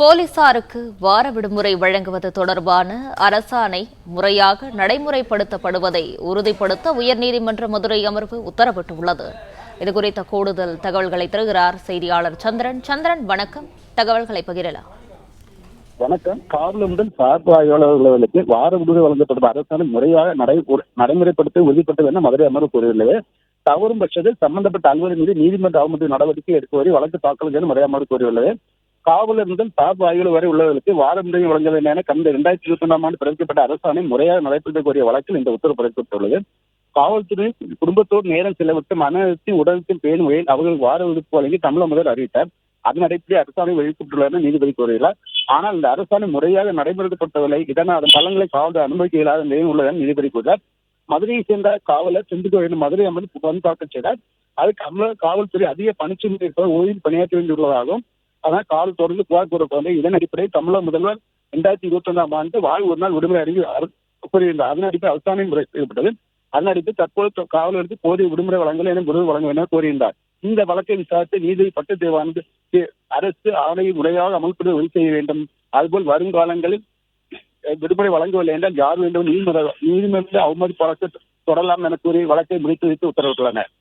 போலீசாருக்கு வார விடுமுறை வழங்குவது தொடர்பான அரசாணை முறையாக நடைமுறைப்படுத்தப்படுவதை உறுதிப்படுத்த உயர்நீதிமன்ற மதுரை அமர்வு உத்தரவிட்டுள்ளது. இதுகுறித்த கூடுதல் தகவல்களை தருகிறார் செய்தியாளர் சந்திரன். சந்திரன், வணக்கம். தகவல்களை பகிரலாம். வணக்கம். காவல் முதல் சார்பு ஆய்வாளர்களுக்கு வார விடுமுறை வழங்கப்படும் அரசாணை முறையாக நடைமுறைப்படுத்த உறுதிப்படுத்த என மதுரை அமர்வு கூறியுள்ளது. தவறும் பட்சத்தில் சம்பந்தப்பட்ட அலுவலர் மீது நீதிமன்ற அவமதிப்பு நடவடிக்கை எடுக்க வரை வழக்கு தாக்கல் என மதுரை அமர்வு கூறியுள்ளது. காவலர் முதல் சார்பு ஆய்வாளர் வரை உள்ளவர்களுக்கு வார விடுமுறை வழங்க வேண்டும் என கடந்த 2021ஆம் ஆண்டு பிறப்பிக்கப்பட்ட அரசாணை முறையாக நடைபெற்ற கோரிய வழக்கில் இந்த உத்தரவு பிறப்பிக்கப்பட்டுள்ளது. காவல்துறை குடும்பத்தோடு நேரம் செலவிட்டு மன அழுத்தி உடலத்தில் பேணும் வகையில் அவர்கள் வார விடுப்பு வழங்கி தமிழக முதல்வர் அறிவித்தார். அதன் அடிப்படையில் அரசாணை வெளியிட்டுள்ளது என நீதிபதி கூறுகிறார். ஆனால் இந்த அரசாணை முறையாக நடைமுறைப்படுத்தவில்லை. இதனால் அதன் பலன்களை காவல்துறை அனுமதிக்க இயலாத நிலையில் உள்ளது என நீதிபதி கூறுகிறார். மதுரையை சேர்ந்த காவலர் செந்தில் மதுரை அமர்வு மனு தாக்கல் செய்தார். அதுக்கு காவல்துறை அதிக பணிச்சுமை இருப்பவர் ஓய்வில் பணியாற்ற வேண்டியுள்ளதாகவும் அதனால் காவல்துறையில் புகார் கூறப்பட்டது. இதன் அடிப்படையில் தமிழக முதல்வர் 2021ஆம் ஆண்டு ஒரு நாள் விடுமுறை அறிவி கூறியிருந்தார். அதன் அடிப்படையில் அரசாணை முறை செய்யப்பட்டது. அதன் அடிப்படையில் தற்போது காவலருக்கு போதிய விடுமுறை வழங்கல் என விடுமுறை வழங்க வேண்டும் என கோரியிருந்தார். இந்த வழக்கை விசாரித்து நீதிபதி பட்டுத்தேவானது அரசு ஆணையை முறையாக அமல்படுத்த உறுதி செய்ய வேண்டும். அதுபோல் வருங்காலங்களில் விடுமுறை வழங்கவில்லை என்றால் யார் வேண்டும் நீதிமன்ற அவமதிப்பு வழக்கு தொடரலாம் என கூறி வழக்கை முடித்து வைத்து உத்தரவிட்டுள்ளனர்.